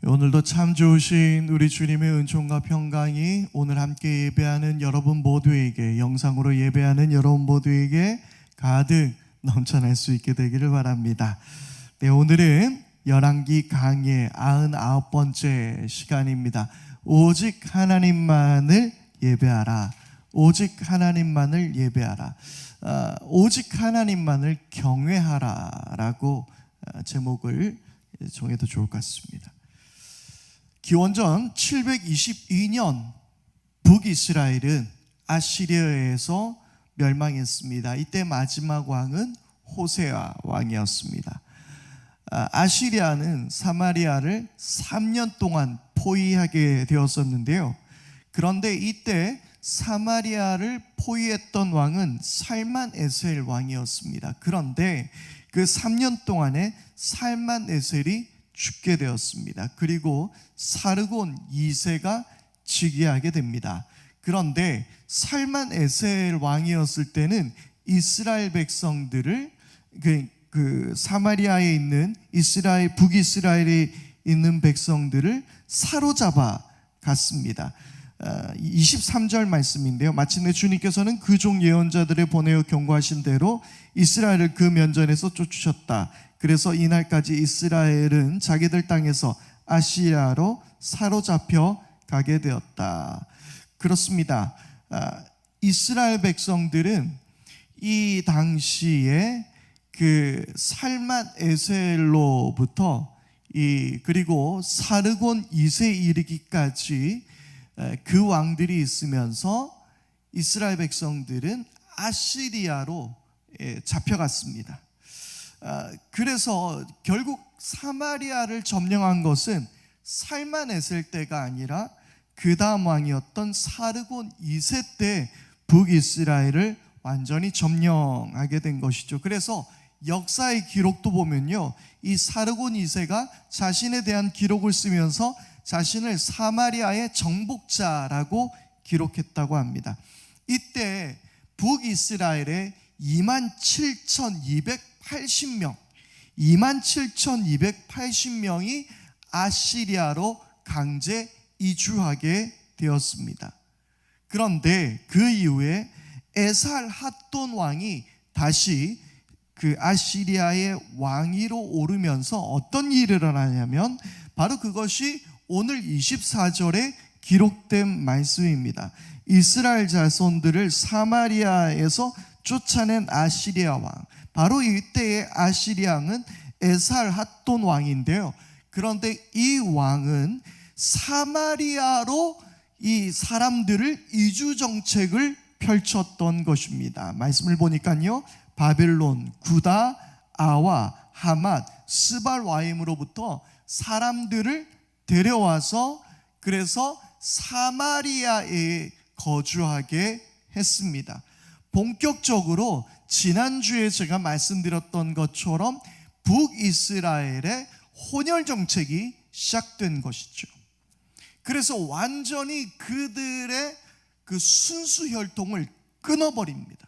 오늘도 참 좋으신 우리 주님의 은총과 평강이 오늘 함께 예배하는 여러분 모두에게, 영상으로 예배하는 여러분 모두에게 가득 넘쳐날 수 있게 되기를 바랍니다. 네, 오늘은 열왕기 강의 99번째 시간입니다. 오직 하나님만을 예배하라. 오직 하나님만을 예배하라. 오직 하나님만을 경외하라 라고 제목을 정해도 좋을 것 같습니다. 기원전 722년 북이스라엘은 아시리아에서 멸망했습니다. 이때 마지막 왕은 호세아 왕이었습니다. 아시리아는 사마리아를 3년 동안 포위하게 되었었는데요. 그런데 이때 사마리아를 포위했던 왕은 살만 에셀 왕이었습니다. 그런데 그 3년 동안에 살만 에셀이 죽게 되었습니다. 그리고 사르곤 2세가 즉위하게 됩니다. 그런데 살만 에셀 왕이었을 때는 이스라엘 백성들을 그 사마리아에 있는 북이스라엘에 있는 백성들을 사로잡아 갔습니다. 23절 말씀인데요. 마침내 주님께서는 그 종 예언자들을 보내어 경고하신 대로 이스라엘을 그 면전에서 쫓으셨다. 그래서 이날까지 이스라엘은 자기들 땅에서 아시리아로 사로잡혀 가게 되었다. 그렇습니다. 이스라엘 백성들은 이 당시에 그 살만 에셀로부터 그리고 사르곤 2세 이르기까지 그 왕들이 있으면서 이스라엘 백성들은 아시리아로 잡혀갔습니다. 그래서 결국 사마리아를 점령한 것은 살만 에셀 때가 아니라 그 다음 왕이었던 사르곤 2세 때 북이스라엘을 완전히 점령하게 된 것이죠. 그래서 역사의 기록도 보면요, 이 사르곤 2세가 자신에 대한 기록을 쓰면서 자신을 사마리아의 정복자라고 기록했다고 합니다. 이때 북이스라엘에 27,280명이 아시리아로 강제 이주하게 되었습니다. 그런데 그 이후에 에살핫돈 왕이 다시 그 아시리아의 왕위로 오르면서 어떤 일이 일어나냐면 바로 그것이 오늘 24절에 기록된 말씀입니다. 이스라엘 자손들을 사마리아에서 쫓아낸 아시리아 왕, 바로 이때의 아시리아 왕은 에살핫돈 왕인데요. 그런데 이 왕은 사마리아로 이 사람들을 이주 정책을 펼쳤던 것입니다. 말씀을 보니까요, 바벨론, 구다, 아와, 하맛, 스발와임으로부터 사람들을 데려와서 그래서 사마리아에 거주하게 했습니다. 본격적으로 지난주에 제가 말씀드렸던 것처럼 북이스라엘의 혼혈 정책이 시작된 것이죠. 그래서 완전히 그들의 그 순수 혈통을 끊어버립니다.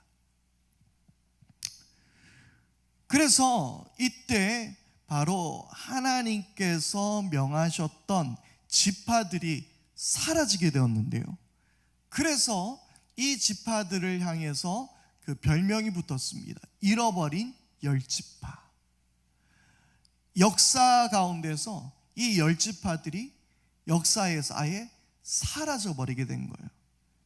그래서 이때 바로 하나님께서 명하셨던 지파들이 사라지게 되었는데요. 그래서 이 지파들을 향해서 그 별명이 붙었습니다. 잃어버린 10지파. 역사 가운데서 이 10지파들이 역사에서 아예 사라져버리게 된 거예요.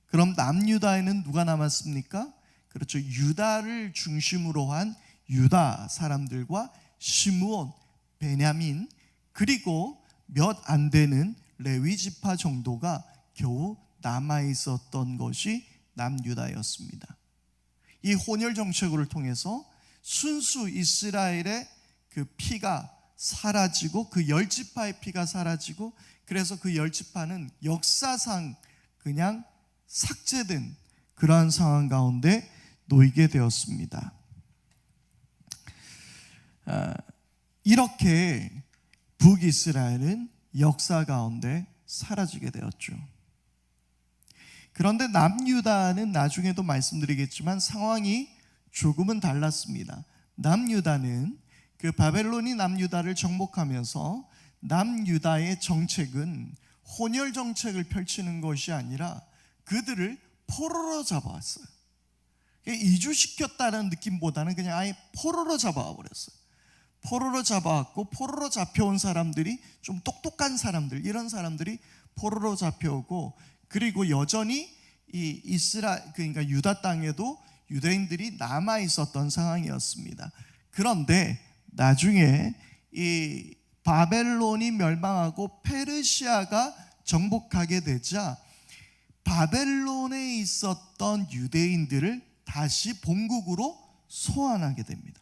그럼 남유다에는 누가 남았습니까? 그렇죠. 유다를 중심으로 한 유다 사람들과 시므온, 베냐민, 그리고 몇 안 되는 레위 지파 정도가 겨우 남아있었던 것이 남유다였습니다. 이 혼혈 정책을 통해서 순수 이스라엘의 그 피가 사라지고 그 10지파의 피가 사라지고 그래서 그 10지파는 역사상 그냥 삭제된 그러한 상황 가운데 놓이게 되었습니다. 이렇게 북이스라엘은 역사 가운데 사라지게 되었죠. 그런데 남유다는 나중에도 말씀드리겠지만 상황이 조금은 달랐습니다. 남유다는 그 바벨론이 남유다를 정복하면서 남유다의 정책은 혼혈 정책을 펼치는 것이 아니라 그들을 포로로 잡아왔어요. 이주시켰다는 느낌보다는 그냥 아예 포로로 잡아와 버렸어요. 포로로 잡아왔고, 포로로 잡혀온 사람들이 좀 똑똑한 사람들, 이런 사람들이 포로로 잡혀오고, 그리고 여전히 이 그러니까 유다 땅에도 유대인들이 남아 있었던 상황이었습니다. 그런데 나중에 이 바벨론이 멸망하고 페르시아가 정복하게 되자 바벨론에 있었던 유대인들을 다시 본국으로 소환하게 됩니다.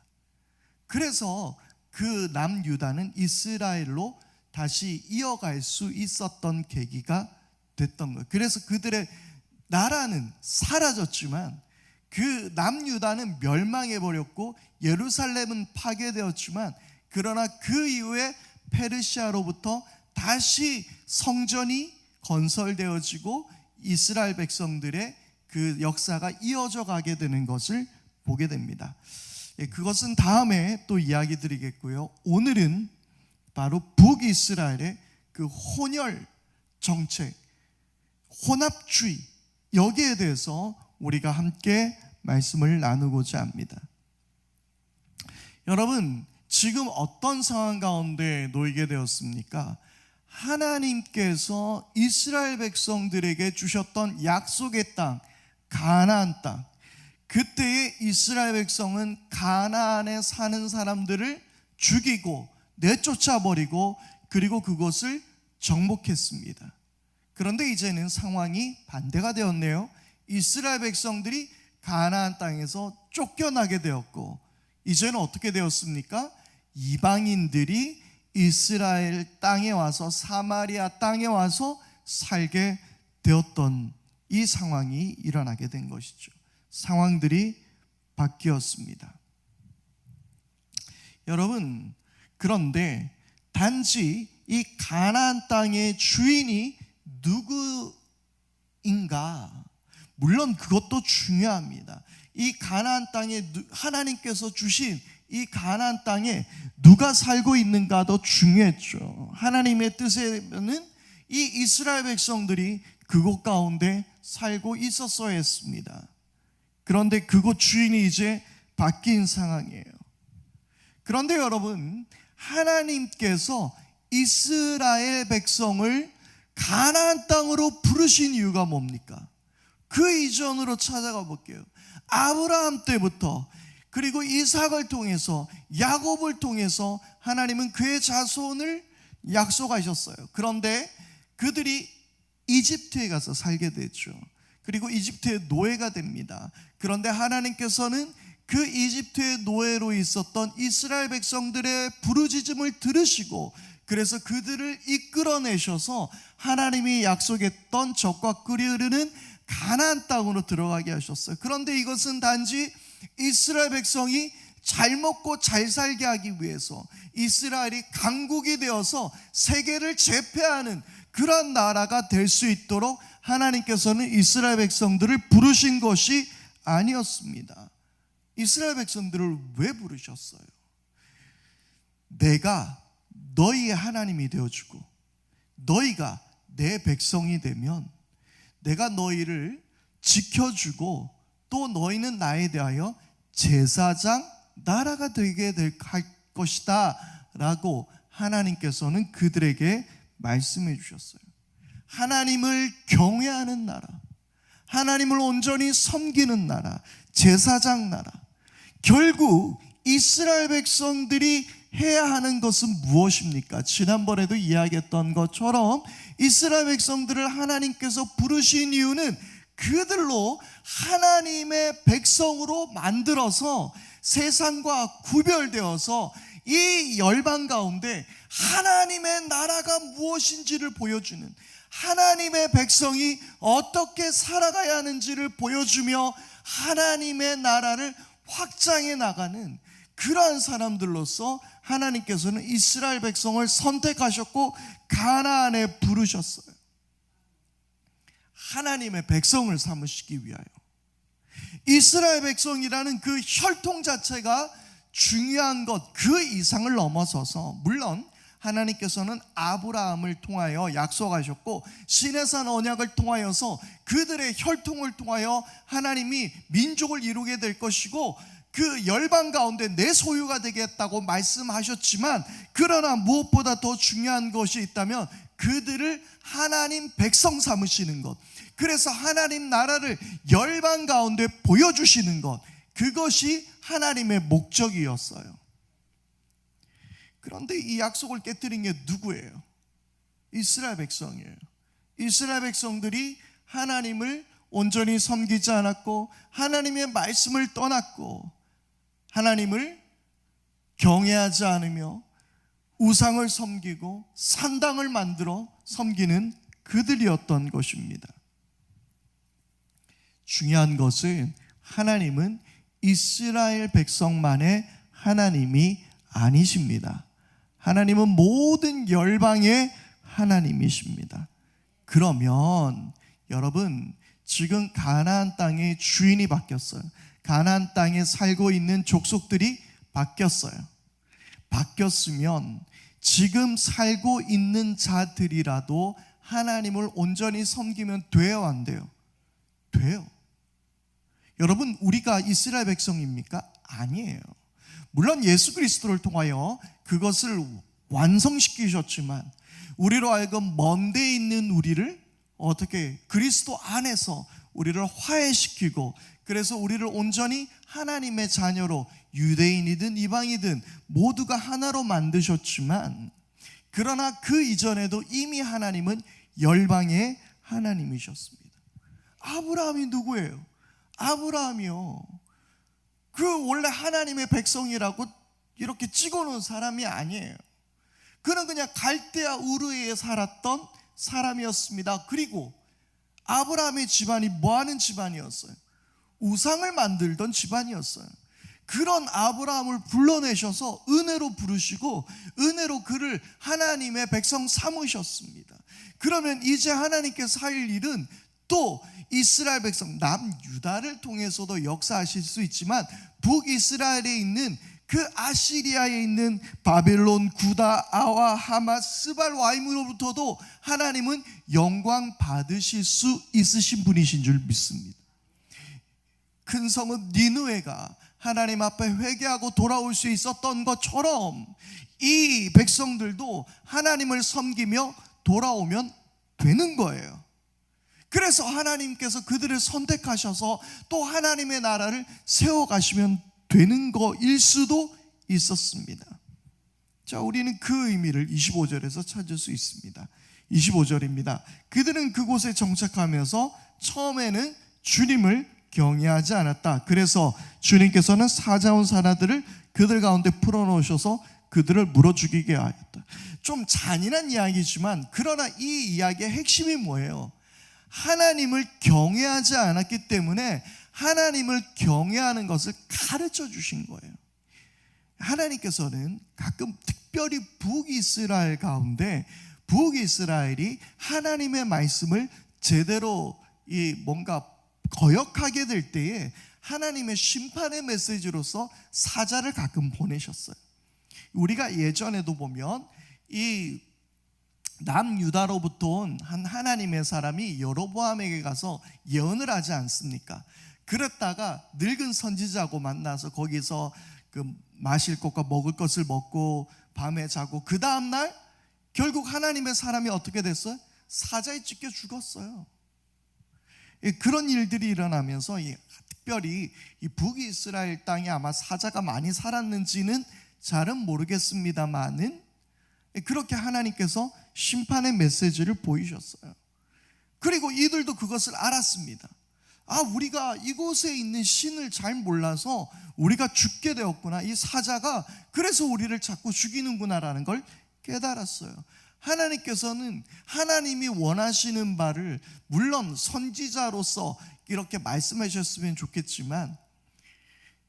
그래서 그 남유다는 이스라엘로 다시 이어갈 수 있었던 계기가 됐던 거예요. 그래서 그들의 나라는 사라졌지만 그 남유다는 멸망해버렸고 예루살렘은 파괴되었지만, 그러나 그 이후에 페르시아로부터 다시 성전이 건설되어지고 이스라엘 백성들의 그 역사가 이어져 가게 되는 것을 보게 됩니다. 그것은 다음에 또 이야기 드리겠고요. 오늘은 바로 북이스라엘의 그 혼혈 정책, 혼합주의, 여기에 대해서 우리가 함께 말씀을 나누고자 합니다. 여러분, 지금 어떤 상황 가운데 놓이게 되었습니까? 하나님께서 이스라엘 백성들에게 주셨던 약속의 땅, 가나안 땅, 그때의 이스라엘 백성은 가나안에 사는 사람들을 죽이고 내쫓아버리고 그리고 그곳을 정복했습니다. 그런데 이제는 상황이 반대가 되었네요. 이스라엘 백성들이 가나안 땅에서 쫓겨나게 되었고, 이제는 어떻게 되었습니까? 이방인들이 이스라엘 땅에 와서, 사마리아 땅에 와서 살게 되었던 이 상황이 일어나게 된 것이죠. 상황들이 바뀌었습니다. 여러분, 그런데 단지 이 가나안 땅의 주인이 누구인가? 물론 그것도 중요합니다. 이 가나안 땅에 하나님께서 주신 이 가나안 땅에 누가 살고 있는가도 중요했죠. 하나님의 뜻에는 이 이스라엘 백성들이 그곳 가운데 살고 있었어야 했습니다. 그런데 그곳 주인이 이제 바뀐 상황이에요. 그런데 여러분, 하나님께서 이스라엘 백성을 가나안 땅으로 부르신 이유가 뭡니까? 그 이전으로 찾아가 볼게요. 아브라함 때부터, 그리고 이삭을 통해서, 야곱을 통해서 하나님은 그의 자손을 약속하셨어요. 그런데 그들이 이집트에 가서 살게 되죠. 그리고 이집트의 노예가 됩니다. 그런데 하나님께서는 그 이집트의 노예로 있었던 이스라엘 백성들의 부르짖음을 들으시고, 그래서 그들을 이끌어내셔서 하나님이 약속했던 젖과 꿀이 흐르는 가나안 땅으로 들어가게 하셨어요. 그런데 이것은 단지 이스라엘 백성이 잘 먹고 잘 살게 하기 위해서, 이스라엘이 강국이 되어서 세계를 제패하는 그런 나라가 될 수 있도록 하나님께서는 이스라엘 백성들을 부르신 것이 아니었습니다. 이스라엘 백성들을 왜 부르셨어요? 내가 너희의 하나님이 되어주고 너희가 내 백성이 되면 내가 너희를 지켜주고 또 너희는 나에 대하여 제사장 나라가 되게 될 것이다 라고 하나님께서는 그들에게 말씀해 주셨어요. 하나님을 경외하는 나라, 하나님을 온전히 섬기는 나라, 제사장 나라. 결국 이스라엘 백성들이 해야 하는 것은 무엇입니까? 지난번에도 이야기했던 것처럼 이스라엘 백성들을 하나님께서 부르신 이유는 그들로 하나님의 백성으로 만들어서 세상과 구별되어서 이 열방 가운데 하나님의 나라가 무엇인지를 보여주는, 하나님의 백성이 어떻게 살아가야 하는지를 보여주며 하나님의 나라를 확장해 나가는 그러한 사람들로서 하나님께서는 이스라엘 백성을 선택하셨고 가나안에 부르셨어요. 하나님의 백성을 삼으시기 위하여. 이스라엘 백성이라는 그 혈통 자체가 중요한 것, 그 이상을 넘어서서, 물론 하나님께서는 아브라함을 통하여 약속하셨고 시내산 언약을 통하여서 그들의 혈통을 통하여 하나님이 민족을 이루게 될 것이고 그 열방 가운데 내 소유가 되겠다고 말씀하셨지만, 그러나 무엇보다 더 중요한 것이 있다면 그들을 하나님 백성 삼으시는 것, 그래서 하나님 나라를 열방 가운데 보여주시는 것, 그것이 하나님의 목적이었어요. 그런데 이 약속을 깨뜨린 게 누구예요? 이스라엘 백성이에요. 이스라엘 백성들이 하나님을 온전히 섬기지 않았고 하나님의 말씀을 떠났고 하나님을 경외하지 않으며 우상을 섬기고 산당을 만들어 섬기는 그들이었던 것입니다. 중요한 것은 하나님은 이스라엘 백성만의 하나님이 아니십니다. 하나님은 모든 열방의 하나님이십니다. 그러면 여러분, 지금 가나안 땅의 주인이 바뀌었어요. 가나안 땅에 살고 있는 족속들이 바뀌었어요. 바뀌었으면 지금 살고 있는 자들이라도 하나님을 온전히 섬기면 돼요, 안 돼요? 돼요. 여러분, 우리가 이스라엘 백성입니까? 아니에요. 물론 예수 그리스도를 통하여 그것을 완성시키셨지만 우리로 하여금 먼 데 있는 우리를 어떻게 그리스도 안에서 우리를 화해시키고, 그래서 우리를 온전히 하나님의 자녀로 유대인이든 이방이든 모두가 하나로 만드셨지만, 그러나 그 이전에도 이미 하나님은 열방의 하나님이셨습니다. 아브라함이 누구예요? 아브라함이요, 그 원래 하나님의 백성이라고 이렇게 찍어놓은 사람이 아니에요. 그는 그냥 갈대아 우르에 살았던 사람이었습니다. 그리고 아브라함의 집안이 뭐하는 집안이었어요? 우상을 만들던 집안이었어요. 그런 아브라함을 불러내셔서 은혜로 부르시고 은혜로 그를 하나님의 백성 삼으셨습니다. 그러면 이제 하나님께서 할 일은 또 이스라엘 백성 남유다를 통해서도 역사하실 수 있지만 북이스라엘에 있는 그 아시리아에 있는 바벨론, 구다, 아와, 하마, 스발, 와임으로부터도 하나님은 영광 받으실 수 있으신 분이신 줄 믿습니다. 큰 성읍 니느웨가 하나님 앞에 회개하고 돌아올 수 있었던 것처럼 이 백성들도 하나님을 섬기며 돌아오면 되는 거예요. 그래서 하나님께서 그들을 선택하셔서 또 하나님의 나라를 세워가시면 되는 거일 수도 있었습니다. 자, 우리는 그 의미를 25절에서 찾을 수 있습니다. 25절입니다. 그들은 그곳에 정착하면서 처음에는 주님을 경외하지 않았다. 그래서 주님께서는 사자운 사나들을 그들 가운데 풀어놓으셔서 그들을 물어 죽이게 하였다. 좀 잔인한 이야기지만 그러나 이 이야기의 핵심이 뭐예요? 하나님을 경외하지 않았기 때문에 하나님을 경외하는 것을 가르쳐 주신 거예요. 하나님께서는 가끔 특별히 북이스라엘 가운데 북이스라엘이 하나님의 말씀을 제대로 뭔가 거역하게 될 때에 하나님의 심판의 메시지로서 사자를 가끔 보내셨어요. 우리가 예전에도 보면 이 남유다로부터 온 한 하나님의 사람이 여로보암에게 가서 예언을 하지 않습니까? 그랬다가 늙은 선지자하고 만나서 거기서 그 마실 것과 먹을 것을 먹고 밤에 자고 그 다음날 결국 하나님의 사람이 어떻게 됐어요? 사자에 찢겨 죽었어요. 그런 일들이 일어나면서 특별히 이 북이스라엘 땅에 아마 사자가 많이 살았는지는 잘은 모르겠습니다만은 그렇게 하나님께서 심판의 메시지를 보이셨어요. 그리고 이들도 그것을 알았습니다. 우리가 이곳에 있는 신을 잘 몰라서 우리가 죽게 되었구나. 이 사자가 그래서 우리를 자꾸 죽이는구나라는 걸 깨달았어요. 하나님께서는 하나님이 원하시는 바를 물론 선지자로서 이렇게 말씀해 주셨으면 좋겠지만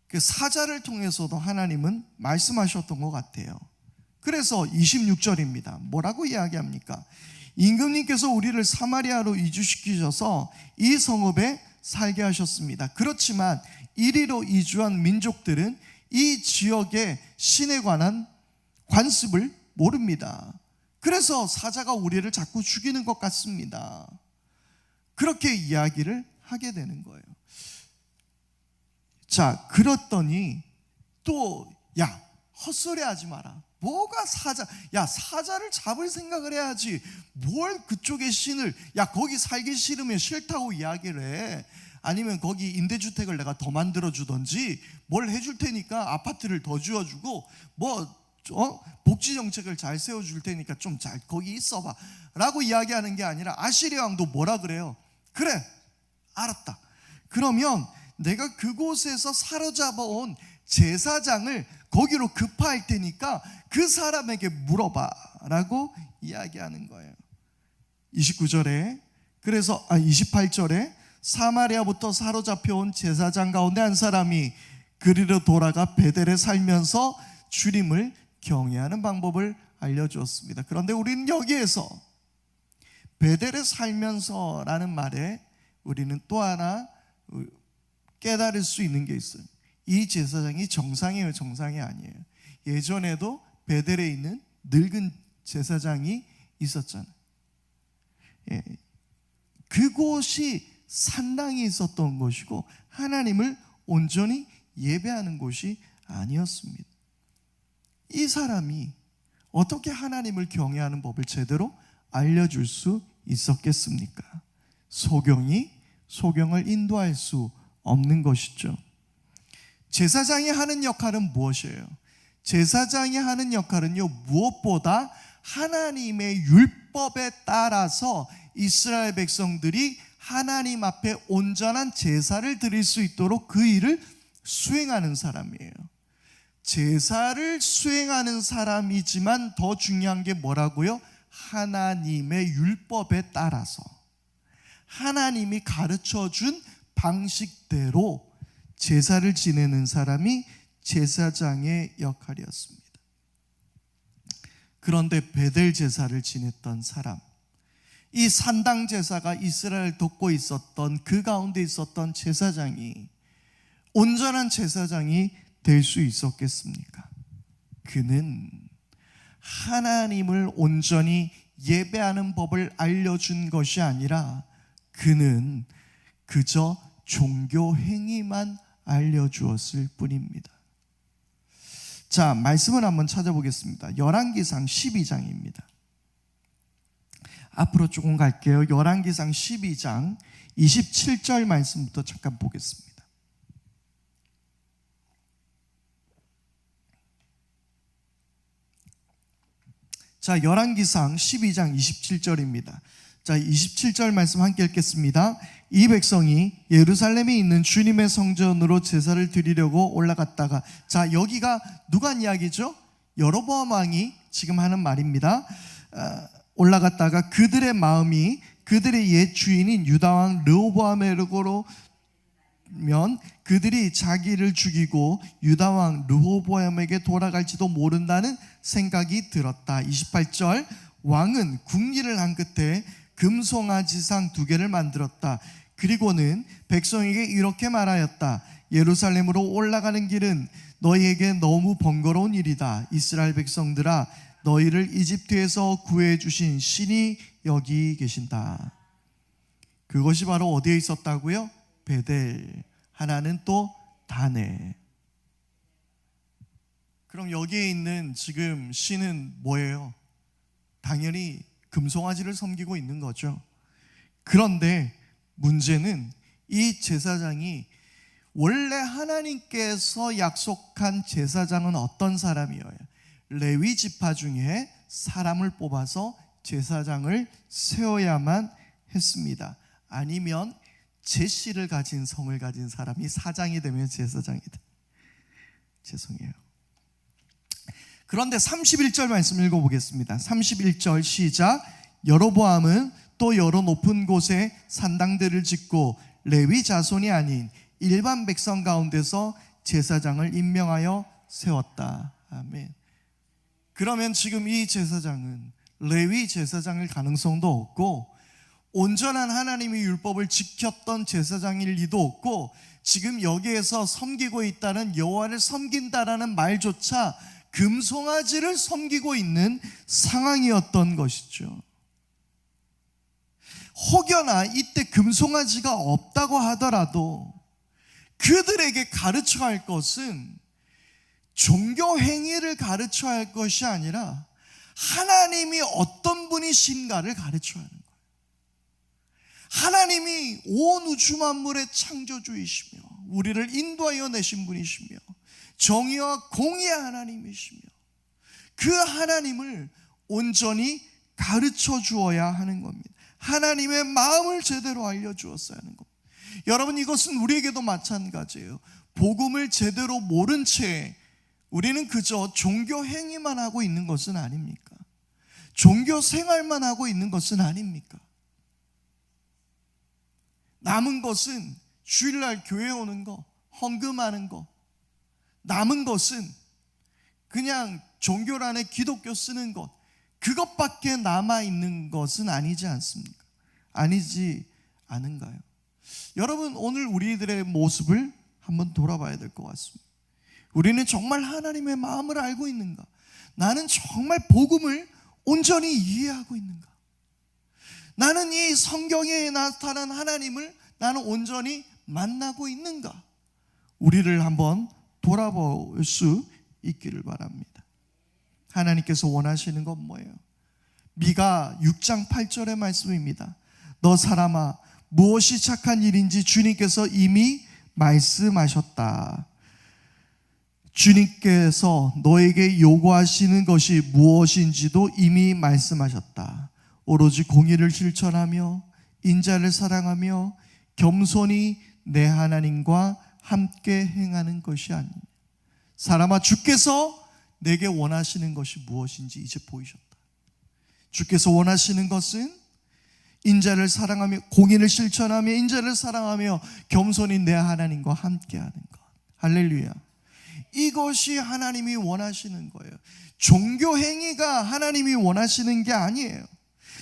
그 사자를 통해서도 하나님은 말씀하셨던 것 같아요. 그래서 26절입니다. 뭐라고 이야기합니까? 임금님께서 우리를 사마리아로 이주시키셔서 이 성읍에 살게 하셨습니다. 그렇지만 이리로 이주한 민족들은 이 지역의 신에 관한 관습을 모릅니다. 그래서 사자가 우리를 자꾸 죽이는 것 같습니다. 그렇게 이야기를 하게 되는 거예요. 자, 그랬더니 또 헛소리 하지 마라. 뭐가 사자? 사자를 잡을 생각을 해야지. 뭘 그쪽의 신을, 거기 살기 싫으면 싫다고 이야기를 해. 아니면 거기 임대주택을 내가 더 만들어주든지 뭘 해줄 테니까 아파트를 더 지어주고 복지정책을 잘 세워줄 테니까 좀 잘 거기 있어봐 라고 이야기하는 게 아니라, 아시리아 왕도 뭐라 그래요? 그래, 알았다. 그러면 내가 그곳에서 사로잡아온 제사장을 거기로 급파할 테니까 그 사람에게 물어봐 라고 이야기하는 거예요. 29절에 28절에 사마리아부터 사로잡혀온 제사장 가운데 한 사람이 그리로 돌아가 베델에 살면서 주님을 경외하는 방법을 알려주었습니다. 그런데 우리는 여기에서 베델에 살면서라는 말에 우리는 또 하나 깨달을 수 있는 게 있어요. 이 제사장이 정상이에요, 정상이 아니에요? 예전에도 베델에 있는 늙은 제사장이 있었잖아요. 그곳이 산당이 있었던 곳이고 하나님을 온전히 예배하는 곳이 아니었습니다. 이 사람이 어떻게 하나님을 경외하는 법을 제대로 알려줄 수 있었겠습니까? 소경을 인도할 수 없는 것이죠. 제사장이 하는 역할은 무엇이에요? 제사장이 하는 역할은요, 무엇보다 하나님의 율법에 따라서 이스라엘 백성들이 하나님 앞에 온전한 제사를 드릴 수 있도록 그 일을 수행하는 사람이에요. 제사를 수행하는 사람이지만 더 중요한 게 뭐라고요? 하나님의 율법에 따라서 하나님이 가르쳐준 방식대로 제사를 지내는 사람이 제사장의 역할이었습니다. 그런데 베델 제사를 지냈던 사람, 이 산당 제사가 이스라엘을 돕고 있었던 그 가운데 있었던 제사장이 온전한 제사장이 될 수 있었겠습니까? 그는 하나님을 온전히 예배하는 법을 알려준 것이 아니라 그는 그저 종교 행위만 알려주었을 뿐입니다. 자, 말씀을 한번 찾아보겠습니다. 열왕기상 12장입니다. 앞으로 조금 갈게요. 열왕기상 12장 27절 말씀부터 잠깐 보겠습니다. 자, 열왕기상 12장 27절입니다. 자, 27절 말씀 함께 읽겠습니다. 이 백성이 예루살렘에 있는 주님의 성전으로 제사를 드리려고 올라갔다가, 자, 여기가 누가 한 이야기죠? 여로보암 왕이 지금 하는 말입니다. 올라갔다가 그들의 마음이 그들의 옛 주인인 유다왕 르호보암에게로 면 그들이 자기를 죽이고 유다왕 르호보암에게 돌아갈지도 모른다는 생각이 들었다. 28절, 왕은 궁리를 한 끝에 금송아지상 2개를 만들었다. 그리고는 백성에게 이렇게 말하였다. 예루살렘으로 올라가는 길은 너희에게 너무 번거로운 일이다. 이스라엘 백성들아, 너희를 이집트에서 구해주신 신이 여기 계신다. 그것이 바로 어디에 있었다고요? 베델. 하나는 또 다네. 그럼 여기에 있는 지금 신은 뭐예요? 당연히 금송아지를 섬기고 있는 거죠. 그런데 문제는 이 제사장이 원래 하나님께서 약속한 제사장은 어떤 사람이어요? 레위 지파 중에 사람을 뽑아서 제사장을 세워야만 했습니다. 아니면 제씨를 가진 성을 가진 사람이 사장이 되면 제사장이다. 죄송해요. 그런데 31절 말씀 읽어보겠습니다. 31절 시작. 여로보암은 또 여러 높은 곳에 산당들을 짓고 레위 자손이 아닌 일반 백성 가운데서 제사장을 임명하여 세웠다. 아멘. 그러면 지금 이 제사장은 레위 제사장일 가능성도 없고 온전한 하나님의 율법을 지켰던 제사장일 리도 없고 지금 여기에서 섬기고 있다는 여호와를 섬긴다라는 말조차 금송아지를 섬기고 있는 상황이었던 것이죠. 혹여나 이때 금송아지가 없다고 하더라도 그들에게 가르쳐야 할 것은 종교 행위를 가르쳐야 할 것이 아니라 하나님이 어떤 분이신가를 가르쳐야 하는 거예요. 하나님이 온 우주 만물의 창조주이시며 우리를 인도하여 내신 분이시며 정의와 공의의 하나님이시며 그 하나님을 온전히 가르쳐 주어야 하는 겁니다. 하나님의 마음을 제대로 알려주었어야 하는 겁니다. 여러분, 이것은 우리에게도 마찬가지예요. 복음을 제대로 모른 채 우리는 그저 종교 행위만 하고 있는 것은 아닙니까? 종교 생활만 하고 있는 것은 아닙니까? 남은 것은 주일날 교회 오는 거, 헌금하는 거, 남은 것은 그냥 종교란에 기독교 쓰는 것, 그것밖에 남아있는 것은 아니지 않습니까? 아니지 않은가요? 여러분, 오늘 우리들의 모습을 한번 돌아봐야 될 것 같습니다. 우리는 정말 하나님의 마음을 알고 있는가? 나는 정말 복음을 온전히 이해하고 있는가? 나는 이 성경에 나타난 하나님을 나는 온전히 만나고 있는가? 우리를 한번 돌아볼 수 있기를 바랍니다. 하나님께서 원하시는 건 뭐예요? 미가 6장 8절의 말씀입니다. 너 사람아, 무엇이 착한 일인지 주님께서 이미 말씀하셨다. 주님께서 너에게 요구하시는 것이 무엇인지도 이미 말씀하셨다. 오로지 공의를 실천하며 인자를 사랑하며 겸손히 내 하나님과 함께 행하는 것이 아니냐. 사람아, 주께서 내게 원하시는 것이 무엇인지 이제 보이셨다. 주께서 원하시는 것은 인자를 사랑하며 공의를 실천하며 인자를 사랑하며 겸손히 내 하나님과 함께하는 것. 할렐루야. 이것이 하나님이 원하시는 거예요. 종교 행위가 하나님이 원하시는 게 아니에요.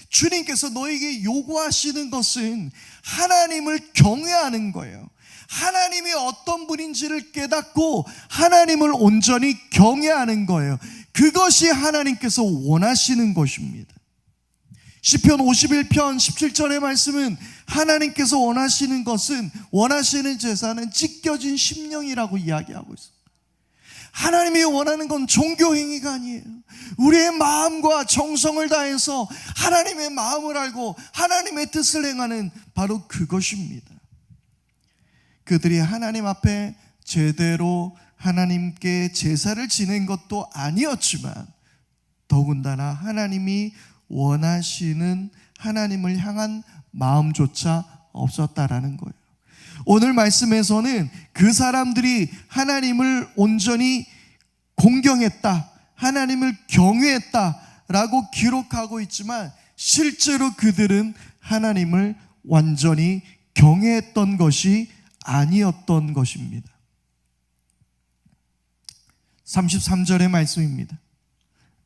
주님께서 너에게 요구하시는 것은 하나님을 경외하는 거예요. 하나님이 어떤 분인지를 깨닫고 하나님을 온전히 경외하는 거예요. 그것이 하나님께서 원하시는 것입니다. 시편 51편 17절의 말씀은 하나님께서 원하시는 것은, 원하시는 제사는 찢겨진 심령이라고 이야기하고 있습니다. 하나님이 원하는 건 종교 행위가 아니에요. 우리의 마음과 정성을 다해서 하나님의 마음을 알고 하나님의 뜻을 행하는 바로 그것입니다. 그들이 하나님 앞에 제대로 하나님께 제사를 지낸 것도 아니었지만 더군다나 하나님이 원하시는 하나님을 향한 마음조차 없었다라는 거예요. 오늘 말씀에서는 그 사람들이 하나님을 온전히 공경했다, 하나님을 경외했다라고 기록하고 있지만 실제로 그들은 하나님을 완전히 경외했던 것이 아니었던 것입니다. 33절의 말씀입니다.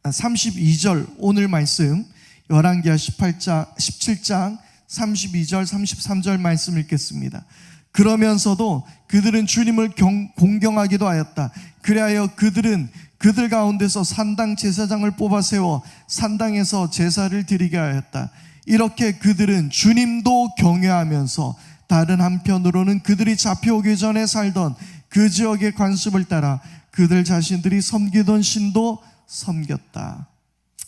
32절 오늘 말씀 열왕기하 17장 32절 33절 말씀 읽겠습니다. 그러면서도 그들은 주님을 공경하기도 하였다. 그리하여 그들은 그들 가운데서 산당 제사장을 뽑아 세워 산당에서 제사를 드리게 하였다. 이렇게 그들은 주님도 경외하면서 다른 한편으로는 그들이 잡혀오기 전에 살던 그 지역의 관습을 따라 그들 자신들이 섬기던 신도 섬겼다.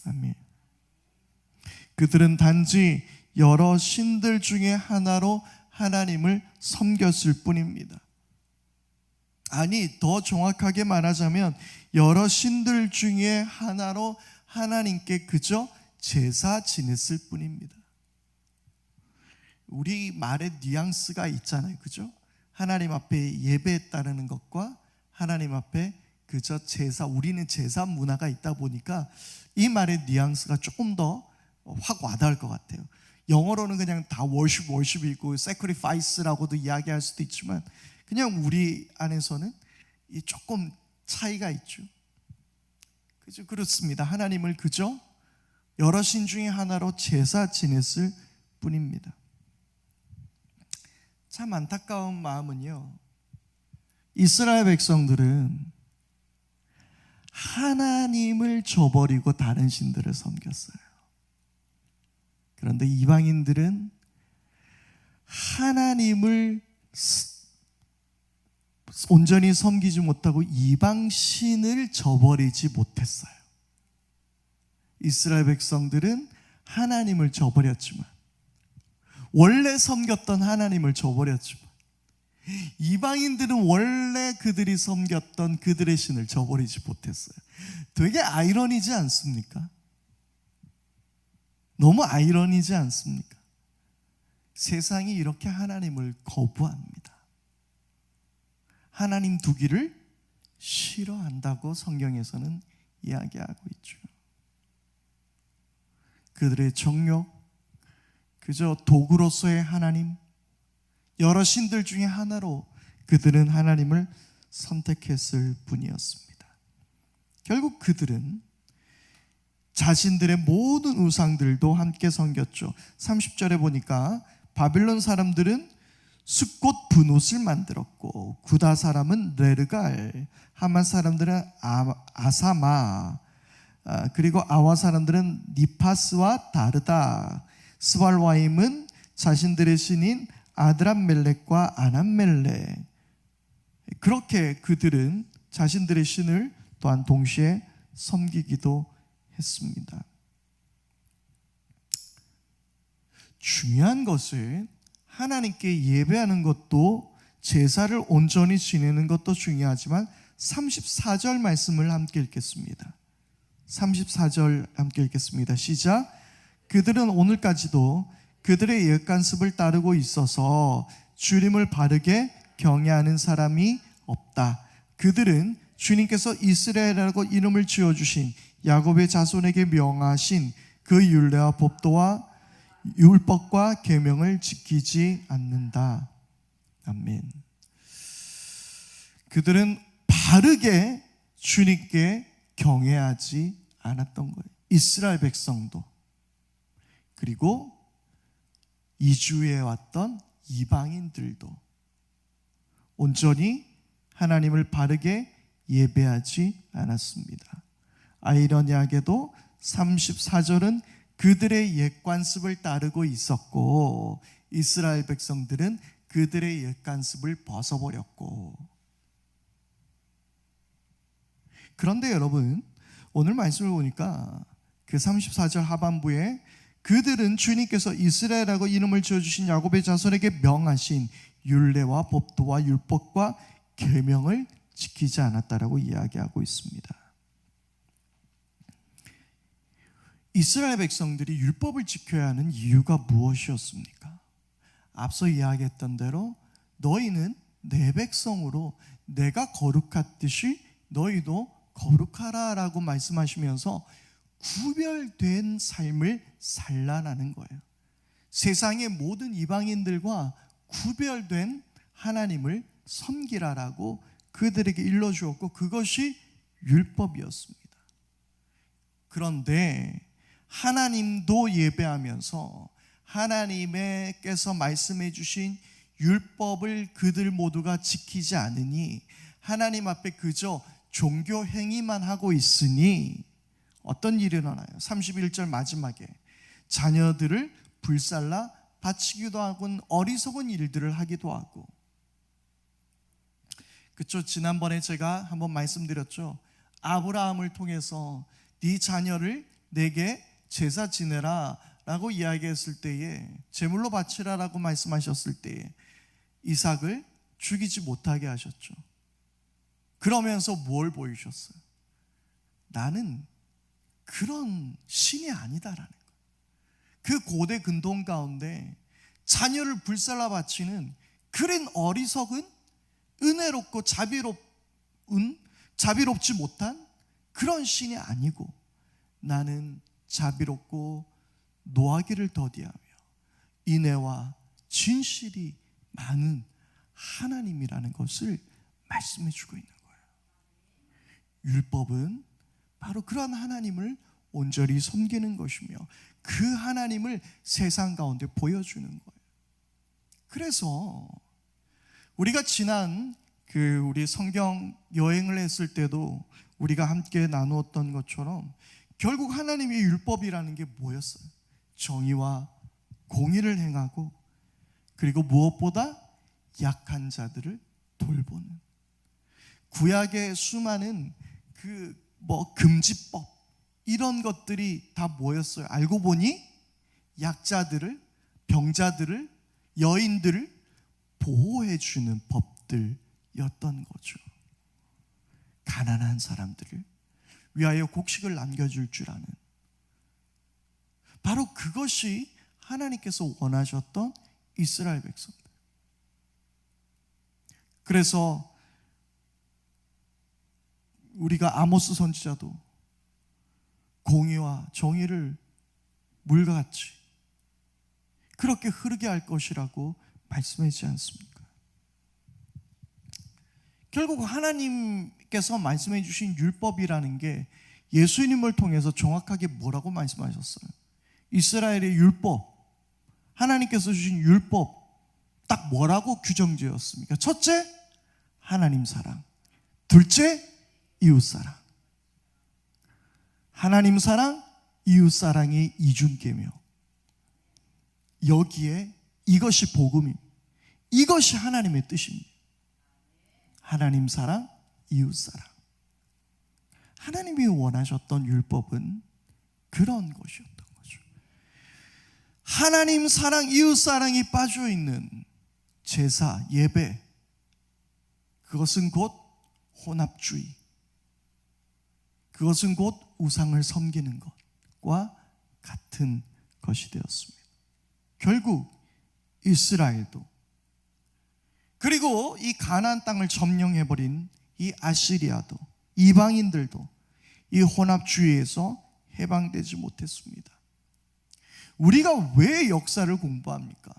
아멘. 그들은 단지 여러 신들 중에 하나로 하나님을 섬겼을 뿐입니다. 아니, 더 정확하게 말하자면 여러 신들 중에 하나로 하나님께 그저 제사 지냈을 뿐입니다. 우리 말에 뉘앙스가 있잖아요, 그죠? 하나님 앞에 예배했다는 것과 하나님 앞에 그저 제사, 우리는 제사 문화가 있다 보니까 이 말의 뉘앙스가 조금 더 확 와닿을 것 같아요. 영어로는 그냥 다 worship이고 sacrifice라고도 이야기할 수도 있지만 그냥 우리 안에서는 조금 차이가 있죠. 그죠? 그렇습니다. 하나님을 그저 여러 신 중에 하나로 제사 지냈을 뿐입니다. 참 안타까운 마음은요, 이스라엘 백성들은 하나님을 저버리고 다른 신들을 섬겼어요. 그런데 이방인들은 하나님을 온전히 섬기지 못하고 이방신을 저버리지 못했어요. 이스라엘 백성들은 하나님을 저버렸지만, 원래 섬겼던 하나님을 저버렸지만, 이방인들은 원래 그들이 섬겼던 그들의 신을 저버리지 못했어요. 되게 아이러니지 않습니까? 너무 아이러니지 않습니까? 세상이 이렇게 하나님을 거부합니다. 하나님 두기를 싫어한다고 성경에서는 이야기하고 있죠. 그들의 정욕, 그저 도구로서의 하나님, 여러 신들 중에 하나로 그들은 하나님을 선택했을 뿐이었습니다. 결국 그들은 자신들의 모든 우상들도 함께 섬겼죠. 30절에 보니까 바빌론 사람들은 숫꽃 분옷을 만들었고, 구다 사람은 레르갈, 하만 사람들은 아사마, 그리고 아와 사람들은 니파스와 다르다, 스발와임은 자신들의 신인 아드람멜렉과 아남멜렉, 그렇게 그들은 자신들의 신을 또한 동시에 섬기기도 했습니다. 중요한 것은 하나님께 예배하는 것도, 제사를 온전히 지내는 것도 중요하지만 34절 말씀을 함께 읽겠습니다. 34절 함께 읽겠습니다. 시작. 그들은 오늘까지도 그들의 옛관습을 따르고 있어서 주님을 바르게 경외하는 사람이 없다. 그들은 주님께서 이스라엘이라고 이름을 지어주신 야곱의 자손에게 명하신 그 율례와 법도와 율법과 계명을 지키지 않는다. 아멘. 그들은 바르게 주님께 경외하지 않았던 거예요. 이스라엘 백성도, 그리고 이주해 왔던 이방인들도 온전히 하나님을 바르게 예배하지 않았습니다. 아이러니하게도 34절은 그들의 옛관습을 따르고 있었고, 이스라엘 백성들은 그들의 옛관습을 벗어버렸고. 그런데 여러분, 오늘 말씀을 보니까 그 34절 하반부에 그들은 주님께서 이스라엘이라고 이름을 지어주신 야곱의 자손에게 명하신 율례와 법도와 율법과 계명을 지키지 않았다라고 이야기하고 있습니다. 이스라엘 백성들이 율법을 지켜야 하는 이유가 무엇이었습니까? 앞서 이야기했던 대로 너희는 내 백성으로 내가 거룩했듯이 너희도 거룩하라 라고 말씀하시면서 구별된 삶을 살라는 거예요. 세상의 모든 이방인들과 구별된 하나님을 섬기라라고 그들에게 일러주었고, 그것이 율법이었습니다. 그런데 하나님도 예배하면서 하나님께서 말씀해 주신 율법을 그들 모두가 지키지 않으니, 하나님 앞에 그저 종교 행위만 하고 있으니 어떤 일이 일어나요? 31절 마지막에 자녀들을 불살라 바치기도 하고 어리석은 일들을 하기도 하고. 그쵸? 지난번에 제가 한번 말씀드렸죠. 아브라함을 통해서 네 자녀를 내게 제사 지내라 라고 이야기했을 때에, 제물로 바치라 라고 말씀하셨을 때에 이삭을 죽이지 못하게 하셨죠. 그러면서 뭘 보이셨어요? 나는 그런 신이 아니다라는 거예요. 그 고대 근동 가운데 자녀를 불살라 바치는 그런 어리석은, 은혜롭고 자비롭지 못한 그런 신이 아니고, 나는 자비롭고 노하기를 더디하며 인애와 진실이 많은 하나님이라는 것을 말씀해 주고 있는 거예요. 율법은 바로 그런 하나님을 온전히 섬기는 것이며 그 하나님을 세상 가운데 보여주는 거예요. 그래서 우리가 지난 우리 성경 여행을 했을 때도 우리가 함께 나누었던 것처럼 결국 하나님의 율법이라는 게 뭐였어요? 정의와 공의를 행하고, 그리고 무엇보다 약한 자들을 돌보는, 구약의 수많은 금지법, 이런 것들이 다 뭐였어요? 알고 보니 약자들을, 병자들을, 여인들을 보호해주는 법들이었던 거죠. 가난한 사람들을 위하여 곡식을 남겨줄 줄 아는, 바로 그것이 하나님께서 원하셨던 이스라엘 백성들. 그래서 우리가 아모스 선지자도 공의와 정의를 물과 같이 그렇게 흐르게 할 것이라고 말씀하지 않습니까? 결국 하나님께서 말씀해 주신 율법이라는 게 예수님을 통해서 정확하게 뭐라고 말씀하셨어요? 이스라엘의 율법, 하나님께서 주신 율법, 딱 뭐라고 규정지었습니까? 첫째, 하나님 사랑. 둘째, 이웃 사랑. 하나님 사랑, 이웃 사랑의 이중계명. 여기에 이것이 복음입니다. 이것이 하나님의 뜻입니다. 하나님 사랑, 이웃 사랑. 하나님이 원하셨던 율법은 그런 것이었던 거죠. 하나님 사랑, 이웃 사랑이 빠져 있는 제사, 예배, 그것은 곧 혼합주의, 그것은 곧 우상을 섬기는 것과 같은 것이 되었습니다. 결국 이스라엘도, 그리고 이 가나안 땅을 점령해버린 이 아시리아도, 이방인들도 이 혼합주의에서 해방되지 못했습니다. 우리가 왜 역사를 공부합니까?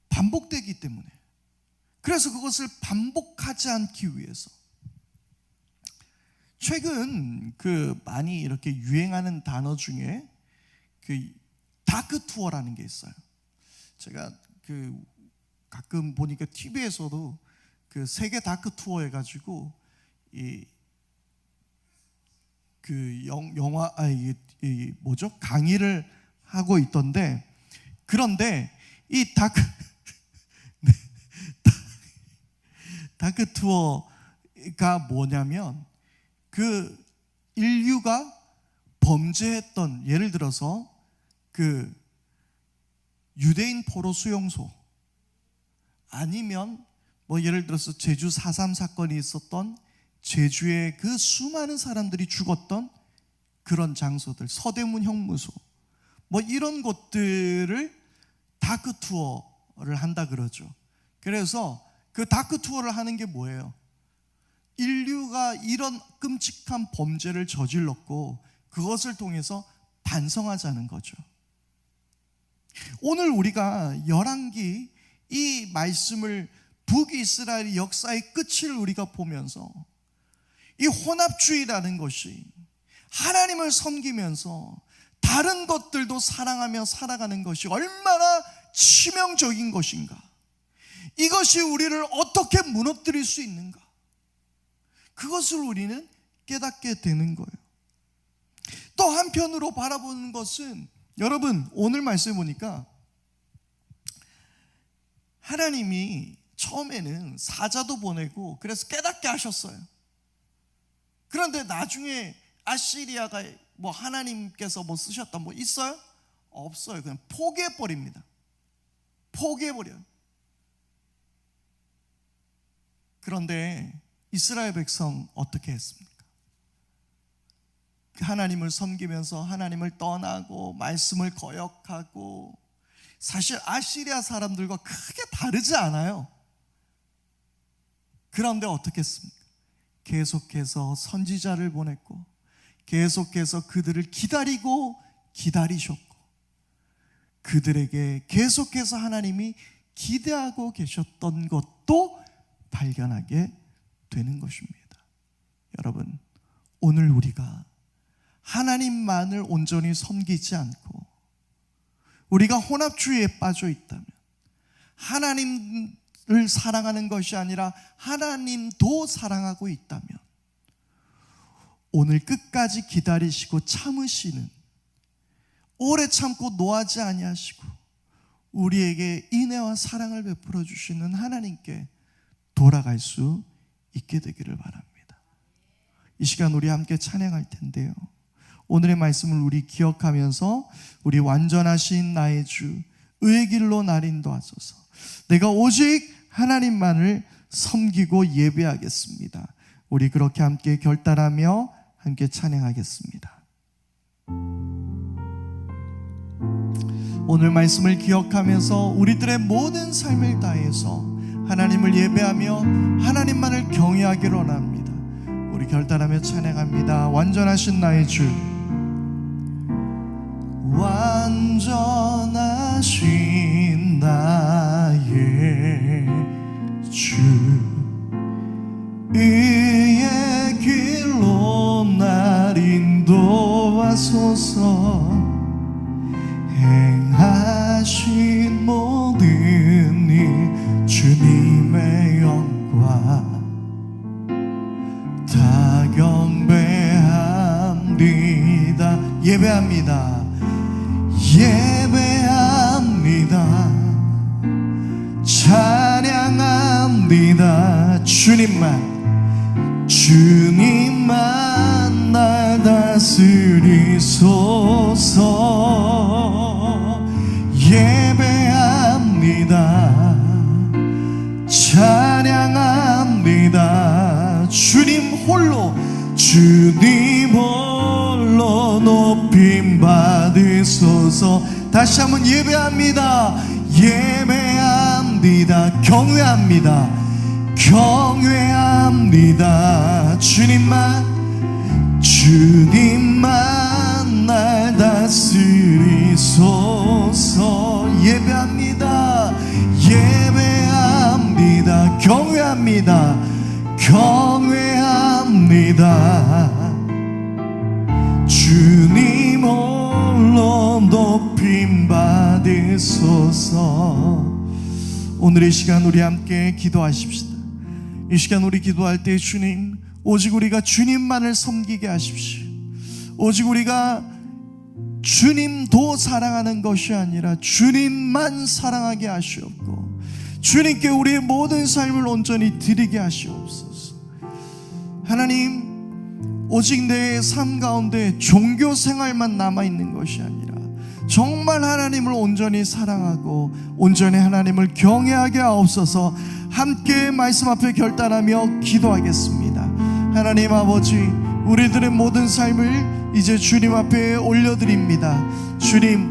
반복되기 때문에. 그래서 그것을 반복하지 않기 위해서. 최근 많이 이렇게 유행하는 단어 중에 다크 투어라는 게 있어요. 제가 가끔 보니까 TV에서도 세계 다크 투어 해가지고 강의를 하고 있던데, 그런데 이 다크 투어가 뭐냐면 인류가 범죄했던, 예를 들어서 유대인 포로 수용소, 아니면 예를 들어서 제주 4.3 사건이 있었던 제주의 그 수많은 사람들이 죽었던 그런 장소들, 서대문 형무소, 이런 곳들을 다크 투어를 한다 그러죠. 그래서 그 다크 투어를 하는 게 뭐예요? 인류가 이런 끔찍한 범죄를 저질렀고 그것을 통해서 반성하자는 거죠. 오늘 우리가 열왕기 이 말씀을, 북이스라엘의 역사의 끝을 우리가 보면서 이 혼합주의라는 것이, 하나님을 섬기면서 다른 것들도 사랑하며 살아가는 것이 얼마나 치명적인 것인가, 이것이 우리를 어떻게 무너뜨릴 수 있는가, 그것을 우리는 깨닫게 되는 거예요. 또 한편으로 바라보는 것은, 여러분 오늘 말씀 보니까 하나님이 처음에는 사자도 보내고 그래서 깨닫게 하셨어요. 그런데 나중에 아시리아가 하나님께서 쓰셨다 있어요? 없어요. 그냥 포기해버립니다. 포기해버려요. 그런데 이스라엘 백성 어떻게 했습니까? 하나님을 섬기면서 하나님을 떠나고 말씀을 거역하고, 사실 아시리아 사람들과 크게 다르지 않아요. 그런데 어떻게 했습니까? 계속해서 선지자를 보냈고, 계속해서 그들을 기다리고 기다리셨고, 그들에게 계속해서 하나님이 기대하고 계셨던 것도 발견하게 되는 것입니다. 여러분, 오늘 우리가 하나님만을 온전히 섬기지 않고 우리가 혼합주의에 빠져 있다면, 하나님을 사랑하는 것이 아니라 하나님도 사랑하고 있다면, 오늘 끝까지 기다리시고 참으시는, 오래 참고 노하지 아니하시고 우리에게 인애와 사랑을 베풀어 주시는 하나님께 돌아갈 수 있게 되기를 바랍니다. 이 시간 우리 함께 찬양할 텐데요, 오늘의 말씀을 우리 기억하면서 우리 완전하신 나의 주 의의 길로 날 인도하소서, 내가 오직 하나님만을 섬기고 예배하겠습니다. 우리 그렇게 함께 결단하며 함께 찬양하겠습니다. 오늘 말씀을 기억하면서 우리들의 모든 삶을 다해서 하나님을 예배하며 하나님만을 경외하기를 원합니다. 우리 결단하며 찬양합니다. 완전하신 나의 주, 완전하신 나의 주 의의 길로 날 인도하소서, 행하신 모든 일 주님의 영광 다 경배합니다. 예배합니다. 예배합니다. 찬양합니다. 주님만 날 다스리소서. 예배합니다. 찬양합니다. 주님 홀로 높임 받으소서. 다시 한번 예배합니다. 예배합니다. 경외합니다. 주님만 날 다스리소서. 예배합니다. 경외합니다. 주님 홀로 높임 받으소서. 오늘 이 시간 우리 함께 기도하십시다. 이 시간 우리 기도할 때 주님, 오직 우리가 주님만을 섬기게 하십시오. 오직 우리가 주님도 사랑하는 것이 아니라 주님만 사랑하게 하시옵고, 주님께 우리의 모든 삶을 온전히 드리게 하시옵소서. 하나님, 오직 내 삶 가운데 종교 생활만 남아있는 것이 아니라 정말 하나님을 온전히 사랑하고 온전히 하나님을 경외하게 하옵소서. 함께 말씀 앞에 결단하며 기도하겠습니다. 하나님 아버지, 우리들의 모든 삶을 이제 주님 앞에 올려드립니다. 주님,